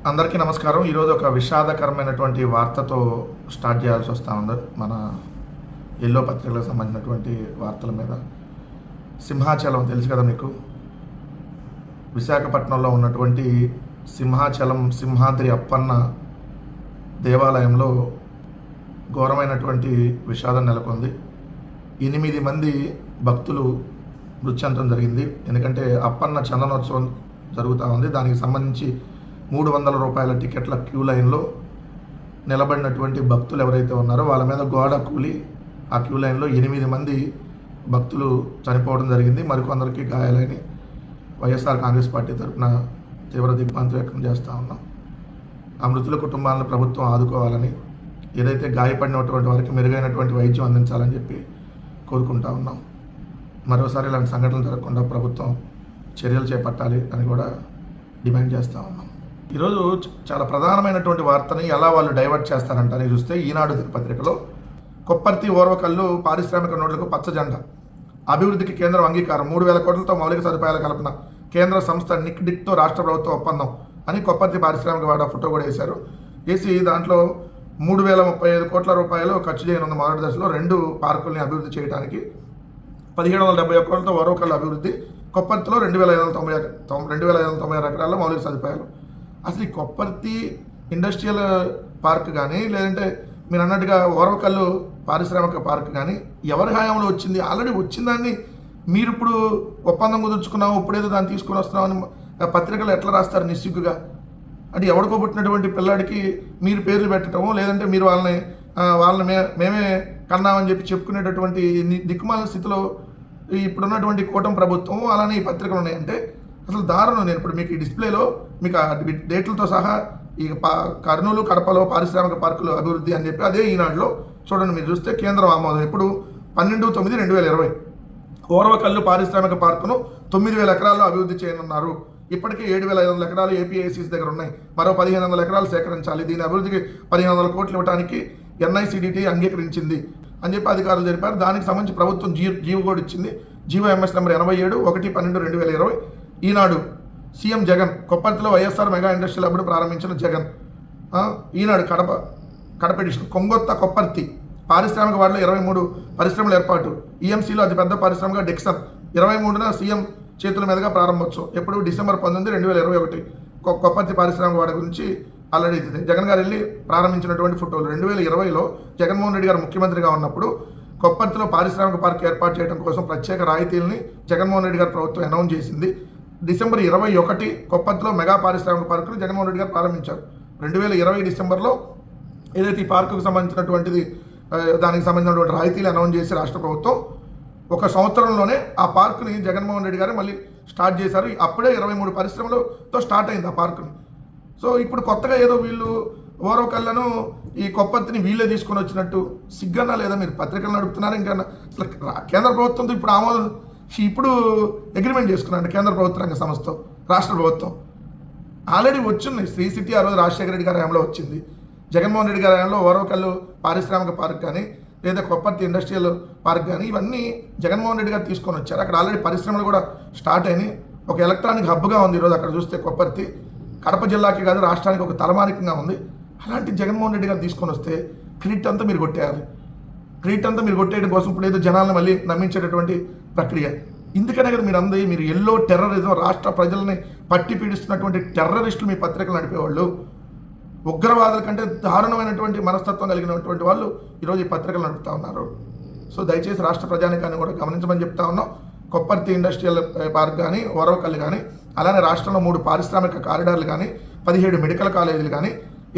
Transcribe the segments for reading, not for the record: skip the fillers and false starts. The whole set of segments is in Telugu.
అందరికీ నమస్కారం. ఈరోజు ఒక విషాదకరమైనటువంటి వార్తతో స్టార్ట్ చేయాల్సి వస్తూ ఉంది. మన ఎల్లో పత్రికలకు సంబంధించినటువంటి వార్తల మీద. సింహాచలం తెలుసు కదా మీకు, విశాఖపట్నంలో ఉన్నటువంటి సింహాచలం సింహాద్రి అప్పన్న దేవాలయంలో ఘోరమైనటువంటి విషాదం నెలకొంది. 8 మంది భక్తులు మృతి చెందడం జరిగింది. ఎందుకంటే అప్పన్న చందనోత్సవం జరుగుతూ ఉంది. దానికి సంబంధించి 300 రూపాయల టికెట్ల క్యూ లైన్లో నిలబడినటువంటి భక్తులు ఎవరైతే ఉన్నారో వాళ్ళ మీద గోడ కూలి ఆ క్యూ లైన్లో 8 మంది భక్తులు చనిపోవడం జరిగింది. మరికొందరికి గాయాలని వైఎస్ఆర్ కాంగ్రెస్ పార్టీ తరఫున తీవ్ర దిగ్భ్రాంతి వ్యక్తం చేస్తూ ఉన్నాం. ఆ మృతుల కుటుంబాలను ప్రభుత్వం ఆదుకోవాలని, ఏదైతే గాయపడినటువంటి వారికి మెరుగైనటువంటి వైద్యం అందించాలని చెప్పి కోరుకుంటా ఉన్నాం. మరోసారి ఇలాంటి సంఘటనలు జరగకుండా ప్రభుత్వం చర్యలు చేపట్టాలి అని కూడా డిమాండ్ చేస్తూ ఉన్నాం. ఈరోజు చాలా ప్రధానమైనటువంటి వార్తని ఎలా వాళ్ళు డైవర్ట్ చేస్తారంటని చూస్తే, ఈనాడు పత్రికలో కొప్పర్తి ఓర్వకల్లు పారిశ్రామిక నోట్లకు పచ్చ జెండా, అభివృద్ధికి కేంద్రం అంగీకారం, 3,000 కోట్లతో మౌలిక సదుపాయాల కల్పన, కేంద్ర సంస్థ నిక్డిక్తో రాష్ట్ర ప్రభుత్వ ఒప్పందం అని కొప్పర్తి పారిశ్రామిక వాడ ఫోటో కూడా వేశారు. వేసి దాంట్లో 3,035 కోట్ల రూపాయలు ఖర్చు చేయనున్న మొదటి దశలో 2 పార్కుల్ని అభివృద్ధి చేయడానికి 1,771 కోట్లతో ఓర్వకల్లు అభివృద్ధి, కొప్పర్తిలో 2,596 ఎకరాల్లో మౌలిక సదుపాయాలు. అసలు ఈ కొప్పర్తి ఇండస్ట్రియల్ పార్క్ కానీ, లేదంటే మీరు అన్నట్టుగా ఓర్వకల్లు పారిశ్రామిక పార్క్ కానీ ఎవరి హయాంలో వచ్చింది? ఆల్రెడీ వచ్చిందాన్ని మీరు ఇప్పుడు ఒప్పందం కుదుర్చుకున్నాము, ఇప్పుడేదో దాన్ని తీసుకుని వస్తున్నామని పత్రికలు ఎట్లా రాస్తారు నిస్సిగ్గుగా? అంటే ఎవడుకోబుట్టినటువంటి పిల్లాడికి మీరు పేర్లు పెట్టడము, లేదంటే మీరు వాళ్ళని మేమే కన్నామని చెప్పి చెప్పుకునేటటువంటి దిక్కుమాల స్థితిలో ఇప్పుడున్నటువంటి కూటమి ప్రభుత్వం, అలానే ఈ పత్రికలు ఉన్నాయంటే అసలు దారుణం. నేను ఇప్పుడు మీకు ఈ డిస్ప్లేలో మీకు ఆ డేట్లతో సహా ఈ కర్నూలు కడపలో పారిశ్రామిక పార్కులు అభివృద్ధి అని చెప్పి అదే ఈనాడులో చూడండి. మీరు చూస్తే కేంద్రం ఆమోదం ఎప్పుడు 12/9/2020 ఓర్వకల్లు పారిశ్రామిక పార్కును 9,000 ఎకరాల్లో అభివృద్ధి చేయనున్నారు. ఇప్పటికే 7,500 ఎకరాలు ఏపీఐసీస్ దగ్గర ఉన్నాయి. మరో 1,500 ఎకరాలు సేకరించాలి. దీని అభివృద్ధికి 1,500 కోట్లు ఇవ్వడానికి ఎన్ఐసిడిటి అంగీకరించింది అని చెప్పి అధికారులు తెలిపారు. దానికి సంబంధించి ప్రభుత్వం జీవో కూడా ఇచ్చింది. GO MS number 87 1/12/2020. Eenadu CM Jagan కొప్పర్తిలో వైఎస్ఆర్ మెగా ఇండస్ట్రియల్ హబ్ను ప్రారంభించిన జగన్. ఈనాడు కడప ఎడిషన్ కొంగొత్త కొప్పర్తి పారిశ్రామిక వాడలో 23 పరిశ్రమల ఏర్పాటు, ఈఎంసీలో అతిపెద్ద పారిశ్రామిక డెక్సన్ 23న సీఎం చేతుల మీదుగా ప్రారంభోత్సవం. ఎప్పుడు డిసెంబర్ 19, 2021 కొప్పర్తి పారిశ్రామిక వాడ గురించి ఆల్రెడీ జగన్ గారు వెళ్ళి ప్రారంభించినటువంటి ఫోటోలు. 2020లో జగన్మోహన్ రెడ్డి గారు ముఖ్యమంత్రిగా ఉన్నప్పుడు కొప్పర్తిలో పారిశ్రామిక పార్క్ ఏర్పాటు చేయడం కోసం ప్రత్యేక రాయితీలని జగన్మోహన్ రెడ్డి గారు ప్రభుత్వం అనౌన్స్ చేసింది. డిసెంబర్ 21 కొప్పర్తిలో మెగా పారిశ్రామిక పార్కును జగన్మోహన్ రెడ్డి గారు ప్రారంభించారు. 2020 డిసెంబర్లో ఏదైతే ఈ పార్కుకు సంబంధించినటువంటిది దానికి సంబంధించినటువంటి రాయితీలు అనౌన్స్ చేసి రాష్ట్ర ప్రభుత్వం 1 సంవత్సరంలోనే ఆ పార్కుని జగన్మోహన్ రెడ్డి గారు మళ్ళీ స్టార్ట్ చేశారు. అప్పుడే 23 పరిశ్రమలతో స్టార్ట్ అయింది ఆ పార్కుని. సో ఇప్పుడు కొత్తగా ఏదో వీళ్ళు ఓర్వకల్లను ఈ కొప్పర్తిని వీళ్ళే తీసుకొని వచ్చినట్టు సిగ్గన్నా లేదా? మీరు పత్రికలు నడుపుతున్నారు. ఇంకా అసలు కేంద్ర ప్రభుత్వంతో ఇప్పుడు అగ్రిమెంట్ చేసుకున్నారండి కేంద్ర ప్రభుత్వ రంగ సంస్థతో రాష్ట్ర ప్రభుత్వం. ఆల్రెడీ వచ్చింది శ్రీ సిటీ, ఆ రోజు రాజశేఖర రెడ్డి గారి హయాంలో వచ్చింది. జగన్మోహన్ రెడ్డి గారి హయాంలో ఓర్వకల్లు పారిశ్రామిక పార్క్ కానీ, లేదా కొప్పర్తి ఇండస్ట్రియల్ పార్క్ కానీ ఇవన్నీ జగన్మోహన్ రెడ్డి గారు తీసుకొని వచ్చారు. అక్కడ ఆల్రెడీ పరిశ్రమలు కూడా స్టార్ట్ అయినాయి. ఒక ఎలక్ట్రానిక్ హబ్గా ఉంది ఈరోజు అక్కడ చూస్తే కొప్పర్తి. కడప జిల్లాకి కాదు రాష్ట్రానికి ఒక తలమానికంగా ఉంది. అలాంటి జగన్మోహన్ రెడ్డి గారు తీసుకొని వస్తే క్రెడిట్ అంతా మీరు కొట్టేయాలి. క్రెడిట్ అంతా మీరు కొట్టేయడం కోసం ఇప్పుడు ఏదో జనాలను మళ్ళీ నమ్మించేటటువంటి ప్రక్రియ. ఇందుకనే కదా మీరు ఎల్లో టెర్రరిజం, రాష్ట్ర ప్రజల్ని పట్టి పీడిస్తున్నటువంటి టెర్రరిస్టులు మీ పత్రికలు నడిపేవాళ్ళు, ఉగ్రవాదుల కంటే దారుణమైనటువంటి మనస్తత్వం కలిగినటువంటి వాళ్ళు ఈరోజు ఈ పత్రికలు నడుపుతూ ఉన్నారు. సో దయచేసి రాష్ట్ర ప్రజానికాన్ని కూడా గమనించమని చెప్తా ఉన్నాం. కొప్పర్తి ఇండస్ట్రియల్ పార్క్ కానీ, ఓర్వకల్లు కానీ, అలానే రాష్ట్రంలో 3 పారిశ్రామిక కారిడార్లు కానీ, 17 మెడికల్ కాలేజీలు కానీ,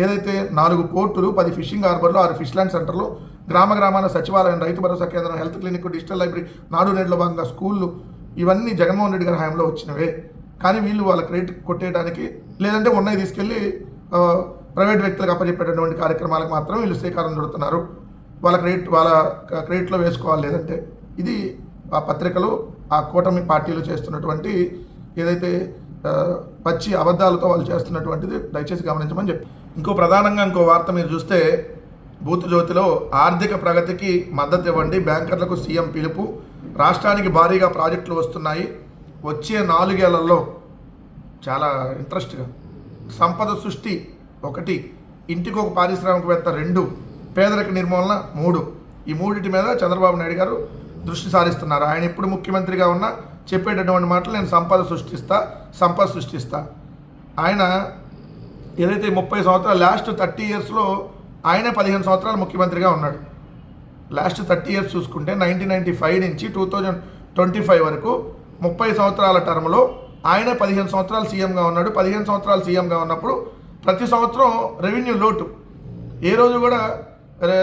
ఏదైతే 4 పోర్టులు, 10 ఫిషింగ్ హార్బర్లు, 6 ఫిష్ ల్యాండ్ సెంటర్లు, గ్రామాన సచివాలయం, రైతు భరోసా కేంద్రం, హెల్త్ క్లినిక్, డిజిటల్ లైబ్రరీ, నాడు నేడులో భాగంగా స్కూళ్ళు, ఇవన్నీ జగన్మోహన్ రెడ్డి గారి హయాంలో వచ్చినవే. కానీ వీళ్ళు వాళ్ళ క్రెడిట్ కొట్టేయడానికి, లేదంటే ఉన్నాయి తీసుకెళ్ళి ప్రైవేట్ వ్యక్తులకు అప్పచెప్పేటటువంటి కార్యక్రమాలకు మాత్రం వీళ్ళు శ్రీకారం చుడుతున్నారు. వాళ్ళ క్రెడిట్లో వేసుకోవాలి. లేదంటే ఇది ఆ పత్రికలు, ఆ కూటమి పార్టీలు చేస్తున్నటువంటి ఏదైతే పచ్చి అబద్ధాలతో వాళ్ళు చేస్తున్నటువంటిది దయచేసి గమనించమని చెప్పి. ఇంకో వార్త మీరు చూస్తే, బూత్ జ్యోతిలో ఆర్థిక ప్రగతికి మద్దతు ఇవ్వండి, బ్యాంకర్లకు సీఎం పిలుపు, రాష్ట్రానికి భారీగా ప్రాజెక్టులు వస్తున్నాయి, వచ్చే 4 ఏళ్లలో చాలా ఇంట్రెస్ట్గా సంపద సృష్టి 1, ఇంటికి ఒక పారిశ్రామికవేత్త 2, పేదరిక నిర్మూలన 3. ఈ మూడింటి మీద చంద్రబాబు నాయుడు గారు దృష్టి సారిస్తున్నారు. ఆయన ఎప్పుడు ముఖ్యమంత్రిగా ఉన్నా చెప్పేటటువంటి మాటలు నేను సంపద సృష్టిస్తా. ఆయన ఏదైతే 30 సంవత్సరాలు లాస్ట్ 30 ఇయర్స్లో ఆయనే 15 సంవత్సరాలు ముఖ్యమంత్రిగా ఉన్నాడు. లాస్ట్ 30 ఇయర్స్ చూసుకుంటే 1995 నుంచి 2025 వరకు 30 సంవత్సరాల టర్మ్లో ఆయనే 15 సంవత్సరాలు సీఎంగా ఉన్నాడు. 15 సంవత్సరాలు సీఎంగా ఉన్నప్పుడు ప్రతి సంవత్సరం రెవెన్యూ లోటు, ఏ రోజు కూడా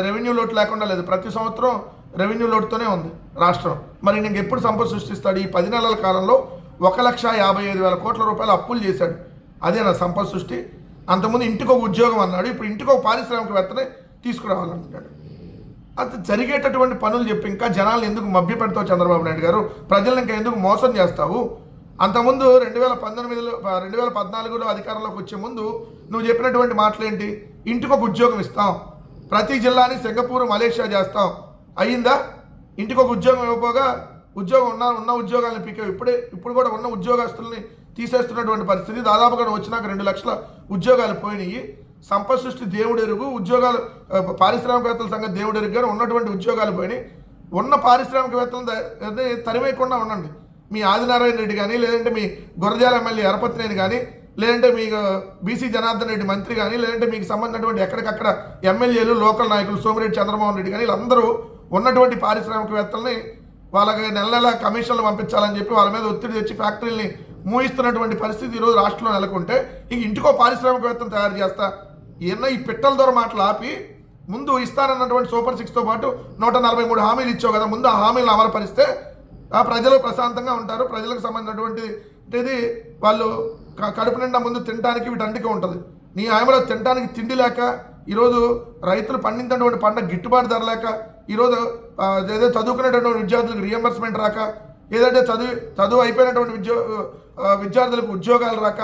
రెవెన్యూ లోటు లేకుండా లేదు. ప్రతి సంవత్సరం రెవెన్యూ లోటుతోనే ఉంది రాష్ట్రం. మరి నేను ఎప్పుడు సంపద సృష్టిస్తాడు? ఈ 10 నెలల కాలంలో 1,55,000 కోట్ల రూపాయలు అప్పులు చేశాడు. అదే నా సంపద సృష్టి. అంతకుముందు ఇంటికి ఒక ఉద్యోగం అన్నాడు, ఇప్పుడు ఇంటికి ఒక పారిశ్రామికవేత్తనే తీసుకురావాలంటున్నాడు. అది జరిగేటటువంటి పనులు చెప్పి ఇంకా జనాలను ఎందుకు మభ్యపెడతావు చంద్రబాబు నాయుడు గారు? ప్రజలను ఇంకా ఎందుకు మోసం చేస్తావు? అంతకుముందు 2014లో అధికారంలోకి వచ్చే ముందు నువ్వు చెప్పినటువంటి మాటలేంటి? ఇంటికి ఒక ఉద్యోగం ఇస్తాం, ప్రతి జిల్లాని సింగపూర్ మలేషియా చేస్తాం. అయ్యిందా? ఇంటికి ఒక ఉద్యోగం ఇవ్వకపోగా ఉద్యోగం ఉన్న ఉద్యోగాలను పీకావు. ఇప్పుడు కూడా ఉన్న ఉద్యోగస్తుల్ని తీసేస్తున్నటువంటి పరిస్థితి. దాదాపుగా వచ్చినాక 2 లక్షల ఉద్యోగాలు పోయినాయి. సంపద సృష్టి దేవుడు ఎరుగు, ఉద్యోగాలు పారిశ్రామికవేత్తల సంగతి దేవుడు ఎరుగు గారు ఉన్నటువంటి ఉద్యోగాలు పోయినాయి. ఉన్న పారిశ్రామికవేత్తలను తరివేయకుండా ఉండండి. మీ ఆదినారాయణ రెడ్డి కానీ, లేదంటే మీ గురజాల ఎమ్మెల్యే ఎరపతినేని కానీ, లేదంటే మీకు బీసీ జనార్దన్ రెడ్డి మంత్రి కానీ, లేదంటే మీకు సంబంధించినటువంటి ఎక్కడికక్కడ ఎమ్మెల్యేలు, లోకల్ నాయకులు సోమిరెడ్డి చంద్రమోహన్ రెడ్డి కానీ, వీళ్ళందరూ ఉన్నటువంటి పారిశ్రామికవేత్తల్ని వాళ్ళకి నెల కమిషన్లు పంపించాలని చెప్పి వాళ్ళ మీద ఒత్తిడి తెచ్చి ఫ్యాక్టరీని మూయిస్తున్నటువంటి పరిస్థితి ఈరోజు రాష్ట్రంలో నెలకొంటే ఇంక ఇంటికో పారిశ్రామికవేత్తను తయారు చేస్తా. ఈ పిట్టల ద్వారా మాటలు ఆపి ముందు ఇస్తానన్నటువంటి సూపర్ 6తో పాటు 143 హామీలు ఇచ్చావు కదా, ముందు ఆ హామీలను అమలుపరిస్తే ఆ ప్రజలు ప్రశాంతంగా ఉంటారు. ప్రజలకు సంబంధించినటువంటిది వాళ్ళు కడుపు నిండా ముందు తినడానికి వీటంటికి ఉంటుంది. నీ హామీలో తినడానికి తిండి లేక, ఈరోజు రైతులు పండించినటువంటి పంట గిట్టుబాటు ధర లేక, ఈరోజు ఏదో చదువుకునేటటువంటి విద్యార్థులకు రియంబర్స్మెంట్ రాక, ఏదంటే చదువు అయిపోయినటువంటి విద్యార్థులకు ఉద్యోగాలు రాక,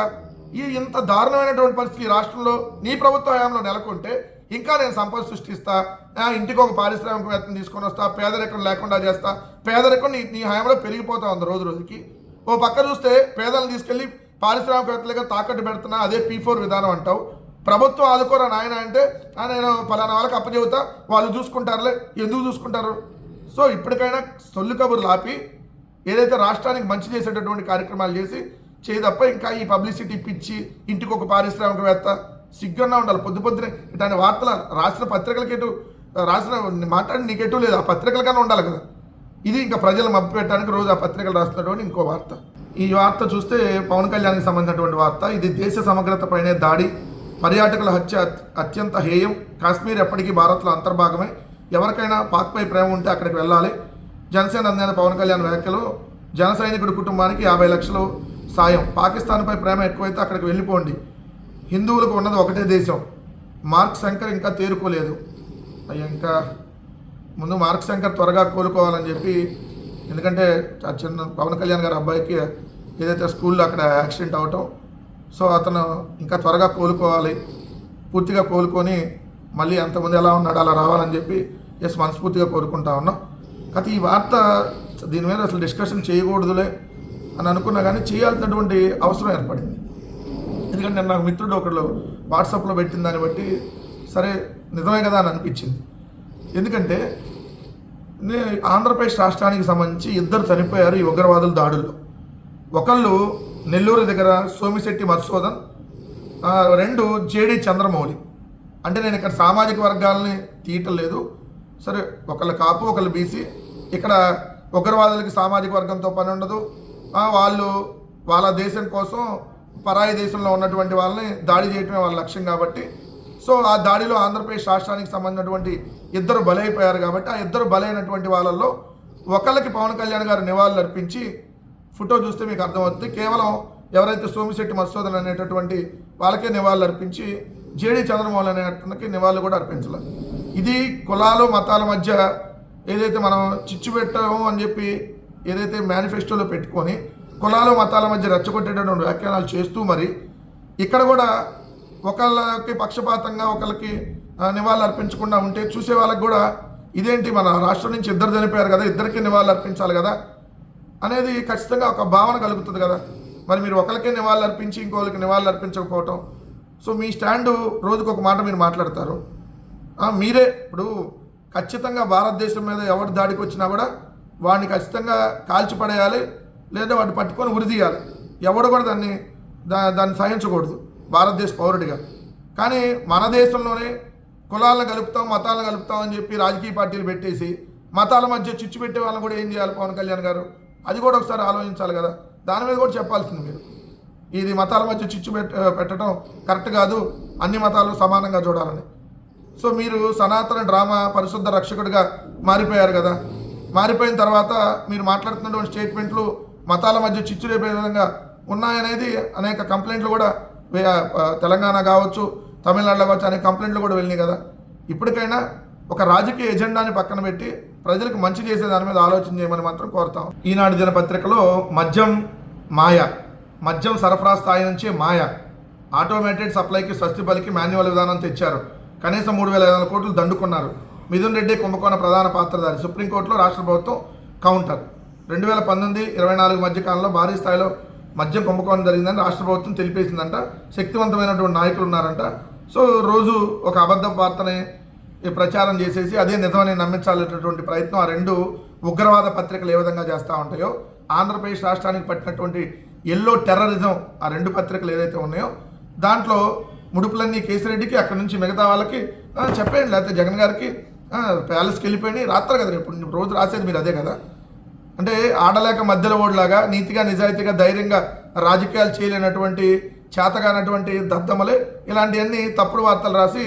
ఇంత దారుణమైనటువంటి పరిస్థితి రాష్ట్రంలో నీ ప్రభుత్వ హయాంలో నెలకొంటే ఇంకా నేను సంపద సృష్టిస్తా, ఇంటికి ఒక పారిశ్రామికవేత్తను తీసుకొని వస్తా, పేదరికం లేకుండా చేస్తా. పేదరికం నీ హయాంలో పెరిగిపోతా ఉంది రోజు రోజుకి. ఓ పక్క చూస్తే పేదలను తీసుకెళ్ళి పారిశ్రామికవేత్తలుగా తాకట్టు పెడుతున్నా, అదే P4 విధానం అంటావు. ప్రభుత్వం ఆదుకోరా నాయన అంటే నేను పలానా వాళ్ళకి అప్పచెబుతా, వాళ్ళు చూసుకుంటారులే. ఎందుకు చూసుకుంటారు? సో ఇప్పటికైనా సొల్లు కబుర్లు ఆపి ఏదైతే రాష్ట్రానికి మంచి చేసేటటువంటి కార్యక్రమాలు చేసి తప్ప ఇంకా ఈ పబ్లిసిటీ పిచ్చి ఇంటికి ఒక పారిశ్రామికవేత్త సిగ్గున్నా ఉండాలి. పొద్దునే ఇట్లాంటి వార్తలు రాసిన పత్రికలకెటు రాసిన మాట్లాడి నీకెటు లేదు, ఆ పత్రికలకన్నా ఉండాలి కదా. ఇది ఇంకా ప్రజలు మభ్య పెట్టడానికి రోజు ఆ పత్రికలు రాస్తున్నటువంటి ఇంకో వార్త. ఈ వార్త చూస్తే పవన్ కళ్యాణ్కి సంబంధించినటువంటి వార్త. ఇది దేశ సమగ్రతపైనే దాడి, పర్యాటకుల హత్య అత్యంత హేయం, కాశ్మీర్ ఎప్పటికీ భారత్లో అంతర్భాగమే, ఎవరికైనా పాక్పై ప్రేమ ఉంటే అక్కడికి వెళ్ళాలి. జనసేన అధినేత పవన్ కళ్యాణ్ వ్యాఖ్యలు. జన సైనికుడి కుటుంబానికి 50 లక్షలు సాయం, పాకిస్తాన్పై ప్రేమ ఎక్కువైతే అక్కడికి వెళ్ళిపోండి, హిందువులకు ఉన్నది ఒకటే దేశం, మార్క్ శంకర్ ఇంకా తేరుకోలేదు. ఇంకా ముందు మార్క్ శంకర్ త్వరగా కోలుకోవాలని చెప్పి, ఎందుకంటే చిన్న పవన్ కళ్యాణ్ గారి అబ్బాయికి ఏదైతే స్కూల్లో అక్కడ యాక్సిడెంట్ అవటం, సో అతను ఇంకా త్వరగా కోలుకోవాలి, పూర్తిగా కోలుకొని మళ్ళీ అంతకుముందు ఎలా ఉన్నాడు అలా రావాలని చెప్పి మనస్ఫూర్తిగా కోరుకుంటా ఉన్నాం. అయితే ఈ వార్త దీని మీద అసలు డిస్కషన్ చేయకూడదులే అని అనుకున్నా కానీ చేయాల్సినటువంటి అవసరం ఏర్పడింది. ఎందుకంటే నేను నాకు మిత్రుడు ఒకళ్ళు వాట్సాప్లో పెట్టిన దాన్ని బట్టి సరే నిజమే కదా అని అనిపించింది. ఎందుకంటే ఆంధ్రప్రదేశ్ రాష్ట్రానికి సంబంధించి 2 చనిపోయారు ఈ ఉగ్రవాదుల దాడుల్లో. ఒకళ్ళు నెల్లూరు దగ్గర సోమిశెట్టి మధుసూదన్, 2 జేడి చంద్రమౌళి. అంటే నేను ఇక్కడ సామాజిక వర్గాలని తీయటం లేదు, సరే ఒకళ్ళు కాపు ఒకళ్ళు బీసీ. ఇక్కడ ఉగ్రవాదులకి సామాజిక వర్గంతో పని ఉండదు. వాళ్ళు వాళ్ళ దేశం కోసం పరాయి దేశంలో ఉన్నటువంటి వాళ్ళని దాడి చేయటమే వాళ్ళ లక్ష్యం కాబట్టి, సో ఆ దాడిలో ఆంధ్రప్రదేశ్ రాష్ట్రానికి సంబంధించినటువంటి 2 బలైపోయారు కాబట్టి ఆ 2 బలైనటువంటి వాళ్ళల్లో ఒకళ్ళకి పవన్ కళ్యాణ్ గారు నివాళులు అర్పించి, ఫోటో చూస్తే మీకు అర్థమవుతుంది, కేవలం ఎవరైతే సోమిశెట్టి మధుసూదన్ అనేటటువంటి వాళ్ళకే నివాళులు అర్పించి జేడీ చంద్రమోహన్ అనే అతనికి నివాళులు కూడా అర్పించాలి. ఇది కులాలు మతాల మధ్య ఏదైతే మనం చిచ్చు పెట్టాము అని చెప్పి ఏదైతే మేనిఫెస్టోలో పెట్టుకొని కులాలు మతాల మధ్య రెచ్చగొట్టేటటువంటి వ్యాఖ్యానాలు చేస్తూ మరి ఇక్కడ కూడా ఒకళ్ళకి పక్షపాతంగా ఒకళ్ళకి నివాళులు అర్పించకుండా ఉంటే చూసే వాళ్ళకి కూడా ఇదేంటి మన రాష్ట్రం నుంచి 2 చనిపోయారు కదా, 2కి నివాళులు అర్పించాలి కదా అనేది ఖచ్చితంగా ఒక భావన కలుగుతుంది కదా. మరి మీరు ఒకరికే నివాళులు అర్పించి ఇంకోళ్ళకి నివాళులు అర్పించకపోవటం, సో మీ స్టాండు రోజుకు ఒక మాట మీరు మాట్లాడతారు. మీరే ఇప్పుడు ఖచ్చితంగా భారతదేశం మీద ఎవరు దాడికి వచ్చినా కూడా వాడిని ఖచ్చితంగా కాల్చి పడేయాలి, లేదా వాడిని పట్టుకొని ఉరిదీయాలి. ఎవడు కూడా దాన్ని సహించకూడదు భారతదేశ పౌరుడిగా. కానీ మన దేశంలోనే కులాలను కలుపుతాం, మతాలను కలుపుతాం అని చెప్పి రాజకీయ పార్టీలు పెట్టేసి మతాల మధ్య చిచ్చు పెట్టే వాళ్ళని కూడా ఏం చేయాలి పవన్ కళ్యాణ్ గారు? అది కూడా ఒకసారి ఆలోచించాలి కదా. దాని మీద కూడా చెప్పాల్సింది మీరు. ఇది మతాల మధ్య చిచ్చు పెట్టడం కరెక్ట్ కాదు, అన్ని మతాలు సమానంగా చూడాలని. సో మీరు సనాతన డ్రామా పరిశుద్ధ రక్షకుడిగా మారిపోయారు కదా. మారిపోయిన తర్వాత మీరు మాట్లాడుతున్నటువంటి స్టేట్మెంట్లు మతాల మధ్య చిచ్చు రేపే విధంగా ఉన్నాయనేది అనేక కంప్లైంట్లు కూడా తెలంగాణ కావచ్చు, తమిళనాడులో కావచ్చు అనేక కంప్లైంట్లు కూడా వెళ్ళినాయి కదా. ఇప్పటికైనా ఒక రాజకీయ ఎజెండాని పక్కన పెట్టి ప్రజలకు మంచి చేసే దాని మీద ఆలోచన చేయమని మాత్రం కోరుతాం. ఈనాడు దినపత్రికలో మద్యం సరఫరా స్థాయి నుంచే మాయ, ఆటోమేటెడ్ సప్లైకి స్వస్తి పలికి మాన్యువల్ విధానం తెచ్చారు, కనీసం 3,500 కోట్లు దండుకున్నారు, మిథున్ రెడ్డి కుంభకోణ ప్రధాన పాత్రధారి, సుప్రీంకోర్టులో రాష్ట్ర ప్రభుత్వం కౌంటర్. 2019-24 మధ్య కాలంలో భారీ స్థాయిలో మద్యం కుంభకోణం జరిగిందని రాష్ట్ర ప్రభుత్వం తెలిపేసిందంట. శక్తివంతమైనటువంటి నాయకులు ఉన్నారంట. సో రోజు ఒక అబద్ధ వార్తని ప్రచారం చేసేసి అదే నిజమని నమ్మించాలనేటువంటి ప్రయత్నం ఆ రెండు ఉగ్రవాద పత్రికలు ఏ విధంగా చేస్తూ ఉంటాయో, ఆంధ్రప్రదేశ్ రాష్ట్రానికి పట్టినటువంటి ఎల్లో టెర్రరిజం ఆ రెండు పత్రికలు ఏదైతే ఉన్నాయో దాంట్లో ముడుపులన్నీ కేసిరెడ్డికి, అక్కడి నుంచి మిగతా వాళ్ళకి చెప్పేయండి, లేకపోతే జగన్ గారికి ప్యాలెస్కి వెళ్ళిపోయి రాస్తారు కదా. రేపు రోజు రాసేది మీరు అదే కదా. అంటే ఆడలేక మధ్యలో ఓడిలాగా నీతిగా నిజాయితీగా ధైర్యంగా రాజకీయాలు చేయలేనటువంటి చేతగానటువంటి దద్దమలే ఇలాంటివన్నీ తప్పుడు వార్తలు రాసి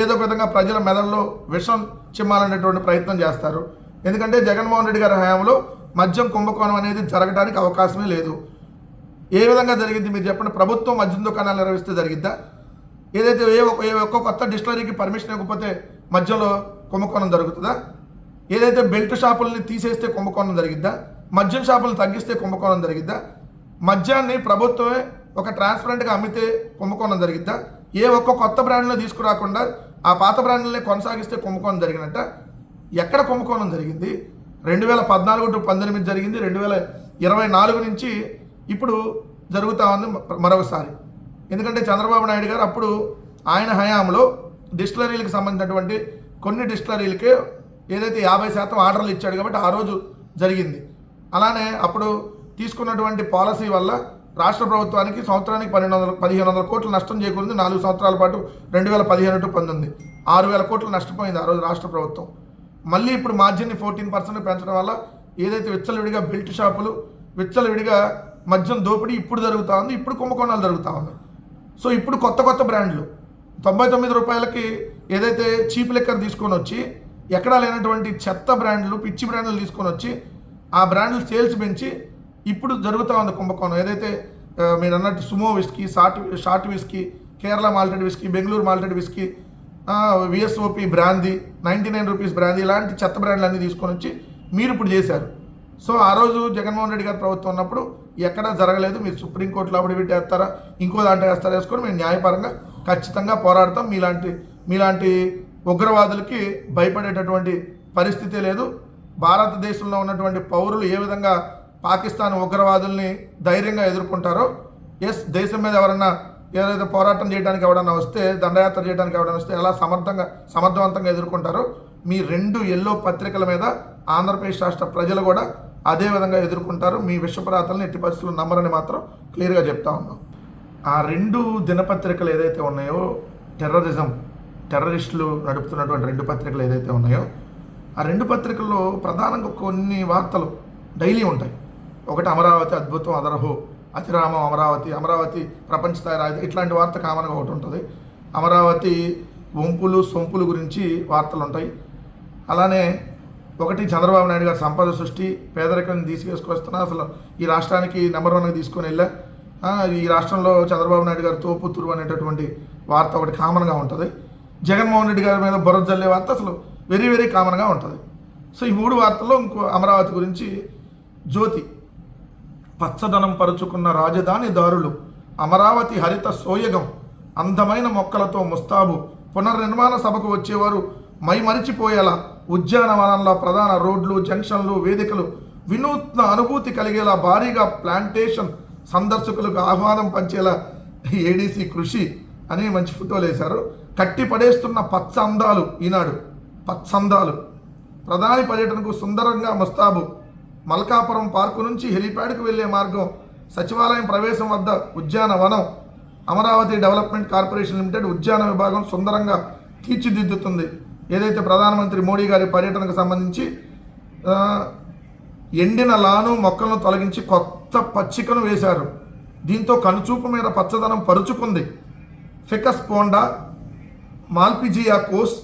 ఏదో ఒక విధంగా ప్రజల మెదడులో విషం చిమ్మాలనేటువంటి ప్రయత్నం చేస్తారు. ఎందుకంటే జగన్మోహన్ రెడ్డి గారి హయాంలో మద్యం కుంభకోణం అనేది జరగడానికి అవకాశమే లేదు. ఏ విధంగా జరిగింది మీరు చెప్పండి? ప్రభుత్వం మద్యం దుకాణాలు నిర్వహిస్తే జరిగిద్దా? ఏదైతే ఒక్క కొత్త డిస్టిలరీకి పర్మిషన్ ఇవ్వకపోతే మద్యంలో కుంభకోణం జరుగుతుందా? ఏదైతే బెల్ట్ షాపుల్ని తీసేస్తే కుంభకోణం జరిగిద్దా? మద్యం షాపులను తగ్గిస్తే కుంభకోణం జరిగిద్దా? మద్యాన్ని ప్రభుత్వమే ఒక ట్రాన్స్పరెంట్గా అమ్మితే కుంభకోణం జరిగిద్దా? ఏ ఒక్క కొత్త బ్రాండ్లో తీసుకురాకుండా ఆ పాత బ్రాండ్లనే కొనసాగిస్తే కుంభకోణం జరిగినట్ట? ఎక్కడ కుంభకోణం జరిగింది? 2014-19 జరిగింది, 2024 నుంచి ఇప్పుడు జరుగుతూ ఉంది మరొకసారి. ఎందుకంటే చంద్రబాబు నాయుడు గారు అప్పుడు ఆయన హయాంలో డిస్టిలరీలకు సంబంధించినటువంటి కొన్ని డిస్టిలరీలకే ఏదైతే 50% ఆర్డర్లు ఇచ్చాడు కాబట్టి ఆ రోజు జరిగింది. అలానే అప్పుడు తీసుకున్నటువంటి పాలసీ వల్ల రాష్ట్ర ప్రభుత్వానికి సంవత్సరానికి 1,500 కోట్ల నష్టం చేకూరింది. 4 సంవత్సరాల పాటు 2015-19 6,000 కోట్లు నష్టపోయింది ఆ రోజు రాష్ట్ర ప్రభుత్వం. మళ్ళీ ఇప్పుడు మార్జిన్ని 14% పెంచడం వల్ల ఏదైతే విచ్చలవిడిగా బెల్ట్ షాపులు, విచ్చలవిడిగా మద్యం దోపిడీ ఇప్పుడు జరుగుతూ ఉంది, ఇప్పుడు కుంభకోణాలు జరుగుతూ ఉన్నాయి. సో ఇప్పుడు కొత్త బ్రాండ్లు 99 రూపాయలకి ఏదైతే చీప్ లెక్కర్ తీసుకొని వచ్చి ఎక్కడా లేనటువంటి చెత్త బ్రాండ్లు, పిచ్చి బ్రాండ్లు తీసుకొని వచ్చి ఆ బ్రాండ్లు సేల్స్ పెంచి ఇప్పుడు జరుగుతూ ఉంది కుంభకోణం. ఏదైతే మీరు అన్నట్టు Sumo whisky, short whisky, Kerala malted whisky, Bengaluru malted whisky, VSOP brandy, 99 rupees brandy, ఇలాంటి చెత్త బ్రాండ్లు అన్నీ తీసుకొని వచ్చి మీరు ఇప్పుడు చేశారు. సో ఆ రోజు జగన్మోహన్ రెడ్డి గారి ప్రభుత్వం ఉన్నప్పుడు ఎక్కడా జరగలేదు. మీరు సుప్రీంకోర్టులో అఫిడవిట్ వేస్తారా, ఇంకో దాంట్లో వేస్తారా వేసుకొని మేము న్యాయపరంగా ఖచ్చితంగా పోరాడతాం. మీలాంటి ఉగ్రవాదులకి భయపడేటటువంటి పరిస్థితే లేదు. భారతదేశంలో ఉన్నటువంటి పౌరులు ఏ విధంగా పాకిస్తాన్ ఉగ్రవాదుల్ని ధైర్యంగా ఎదుర్కొంటారో, దేశం మీద ఎవరన్నా ఏదైతే పోరాటం చేయడానికి ఎవడన్నా వస్తే, దండయాత్ర చేయడానికి ఎవడన్నా వస్తే ఎలా సమర్థవంతంగా ఎదుర్కొంటారో మీ 2 ఎల్లో పత్రికల మీద ఆంధ్రప్రదేశ్ రాష్ట్ర ప్రజలు కూడా అదే విధంగా ఎదుర్కొంటారు. మీ విషపరాతలను ఎట్టి పరిస్థితుల్లో నమ్మరని మాత్రం క్లియర్గా చెప్తా ఉన్నాం. ఆ 2 దినపత్రికలు ఏదైతే ఉన్నాయో, టెర్రరిస్టులు నడుపుతున్నటువంటి 2 పత్రికలు ఏదైతే ఉన్నాయో ఆ 2 పత్రికల్లో ప్రధానంగా కొన్ని వార్తలు డైలీ ఉంటాయి. ఒకటి అమరావతి అద్భుతం, అదరహో, అతిరామం అమరావతి ప్రపంచ స్థాయి రాజధాని, ఇట్లాంటి వార్త కామన్గా ఒకటి ఉంటుంది. అమరావతి వంపులు సొంపులు గురించి వార్తలు ఉంటాయి. అలానే ఒకటి చంద్రబాబు నాయుడు గారు సంపద సృష్టి, పేదరికం తీసుకొస్తున్నా అసలు ఈ రాష్ట్రానికి నెంబర్ 1గా తీసుకొని వెళ్ళా, ఈ రాష్ట్రంలో చంద్రబాబు నాయుడు గారు తోపుతురు అనేటటువంటి వార్త ఒకటి కామన్గా ఉంటుంది. జగన్మోహన్ రెడ్డి గారి మీద బుర్ర జల్లే వార్త అసలు వెరీ కామన్గా ఉంటుంది. సో ఈ 3 వార్తల్లో ఇంకో అమరావతి గురించి జ్యోతి, పచ్చదనం పరుచుకున్న రాజధాని దారులు, అమరావతి హరిత సోయగం, అందమైన మొక్కలతో ముస్తాబు, పునర్నిర్మాణ సభకు వచ్చేవారు మైమరిచిపోయేలా ఉద్యానవనంలో ప్రధాన రోడ్లు, జంక్షన్లు, వేదికలు, వినూత్న అనుభూతి కలిగేలా భారీగా ప్లాంటేషన్, సందర్శకులకు ఆహ్వానం పంచేలా ఏడీసీ కృషి, అని మంచి ఫోటోలు వేశారు. కట్టి పడేస్తున్న పచ్చ అందాలు ఈనాడు, పచ్చందాలు. ప్రధాని పర్యటనకు సుందరంగా ముస్తాబు. మల్కాపురం పార్కు నుంచి హెలీప్యాడ్కు వెళ్లే మార్గం, సచివాలయం ప్రవేశం వద్ద ఉద్యానవనం. అమరావతి డెవలప్మెంట్ కార్పొరేషన్ లిమిటెడ్ ఉద్యాన విభాగం సుందరంగా తీర్చిదిద్దుతుంది. ఏదైతే ప్రధానమంత్రి మోడీ గారి పర్యటనకు సంబంధించి ఎండిన లాను మొక్కలను తొలగించి కొత్త పచ్చికను వేశారు. దీంతో కనుచూపు మీద పచ్చదనం పరుచుకుంది. ఫికస్ పోండా, మాల్పిజియా కోస్,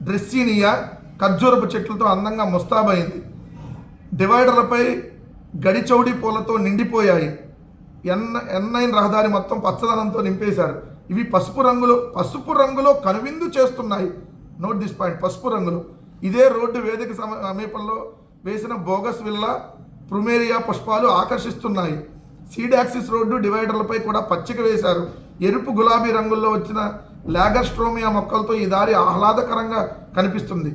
డ్రెస్సీనియా ఖర్జూరపు చెట్లతో అందంగా ముస్తాబైంది. డివైడర్లపై గడిచౌడి పూలతో నిండిపోయాయి. N9 రహదారి మొత్తం పచ్చదనంతో నింపేశారు. ఇవి పసుపు రంగులో కనువిందు చేస్తున్నాయి. నోట్ దిస్ పాయింట్, పసుపు రంగులో. ఇదే రోడ్డు వేదిక సమీపంలో వేసిన బోగస్ విల్లా, ప్రుమేరియా పుష్పాలు ఆకర్షిస్తున్నాయి. సీడ్ యాక్సిస్ రోడ్డు డివైడర్లపై కూడా పచ్చిక వేశారు. ఎరుపు గులాబీ రంగుల్లో వచ్చిన లాగర్స్ట్రోమియా మొక్కలతో ఈ దారి ఆహ్లాదకరంగా కనిపిస్తుంది.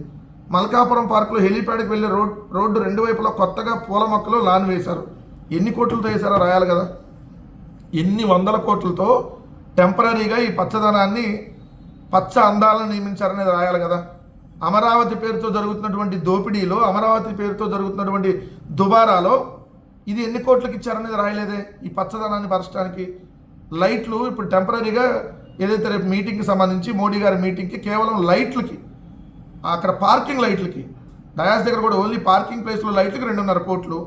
మల్కాపురం పార్కులో హెలీప్యాడ్కి వెళ్ళే రోడ్డు రెండు వైపులా కొత్తగా పూల మొక్కలు లాన్ వేశారు. ఎన్ని కోట్లతో వేశారో రాయాలి కదా. ఎన్ని వందల కోట్లతో టెంపరీగా ఈ పచ్చదనాన్ని, పచ్చ అందాలను నియమించారనేది రాయాలి కదా. అమరావతి పేరుతో జరుగుతున్నటువంటి దోపిడీలో, అమరావతి పేరుతో జరుగుతున్నటువంటి దుబారాలో ఇది ఎన్ని కోట్లకి ఇచ్చారనేది రాయలేదే. ఈ పచ్చదనాన్ని పరచడానికి లైట్లు ఇప్పుడు టెంపరీగా ఏదైతే రేపు మీటింగ్కి సంబంధించి మోడీ గారి మీటింగ్కి కేవలం లైట్లకి, అక్కడ పార్కింగ్ లైట్లకి, డయాస్ దగ్గర కూడా ఓన్లీ పార్కింగ్ ప్లేస్లో లైట్లకి 2.5 కోట్లు.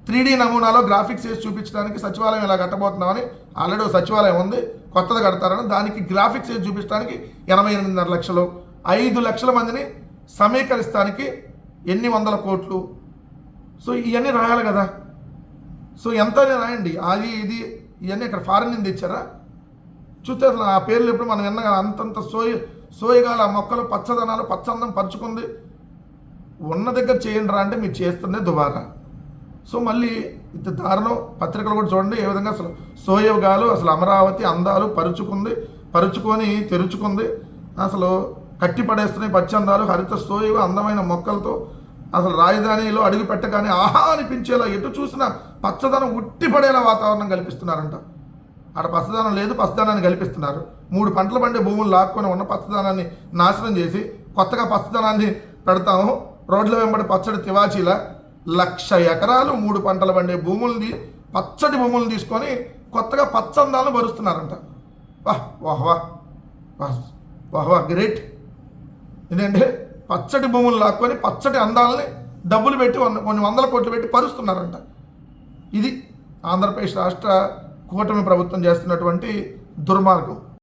3D నమూనాలో గ్రాఫిక్స్ వేసి చూపించడానికి సచివాలయం ఇలా కట్టబోతున్నామని, ఆల్రెడీ సచివాలయం ఉంది, కొత్తది కడతారని, దానికి గ్రాఫిక్స్ వేసి చూపించడానికి 88.5 లక్షలు. 5 లక్షల మందిని సమీకరిస్తానికి ఎన్ని వందల కోట్లు. సో ఇవన్నీ రాయాలి కదా. సో ఎంత రాయండి. అది ఇది ఇవన్నీ ఇక్కడ ఫారెన్ నుంచి తెచ్చారా? చూస్తే అసలు ఆ పేర్లు ఎప్పుడు మనం విన్నా అంతంత సోయగాల మొక్కలు, పచ్చదనాలు, పచ్చందం పరుచుకుంది. ఉన్న దగ్గర చేయండి రా అంటే మీరు చేస్తుండే దుబారా. సో మళ్ళీ ఇంత దారుణం. పత్రికలు కూడా చూడండి ఏ విధంగా అసలు సోయగాలు, అసలు అమరావతి అందాలు పరుచుకొని తెరుచుకుంది. అసలు కట్టి పడేస్తున్నాయి పచ్చందాలు, హరిత సోయగా అందమైన మొక్కలతో. అసలు రాజధానిలో అడుగు పెట్టగానే ఆహా అనిపించేలా, ఎటు చూసినా పచ్చదనం ఉట్టిపడేలా వాతావరణం కల్పిస్తున్నారంట. ఆడ పచ్చదనం లేదు, పచ్చదనాన్ని కల్పిస్తున్నారు. 3 పంటలు పండే భూములు లాక్కొని ఉన్న పచ్చదనాన్ని నాశనం చేసి కొత్తగా పచ్చదనాన్ని పెడతాము. రోడ్ల వెంబడి పచ్చడి తివాచీల 1,00,000 ఎకరాలు 3 పంటలు పండే భూముల్ని, పచ్చటి భూములను తీసుకొని కొత్తగా పచ్చందాలను భరుస్తున్నారంట. వాహ్ వాహ్ వాహ్ వాహ్ వాహ్ వాహ్ గ్రేట్. ఏంటంటే పచ్చటి భూములు లాక్కొని పచ్చటి అందాలని డబ్బులు పెట్టి కొన్ని వందల కోట్లు పెట్టి పరుస్తున్నారంట. ఇది ఆంధ్రప్రదేశ్ రాష్ట్ర కూటమి ప్రభుత్వం చేస్తున్నటువంటి దుర్మార్గం.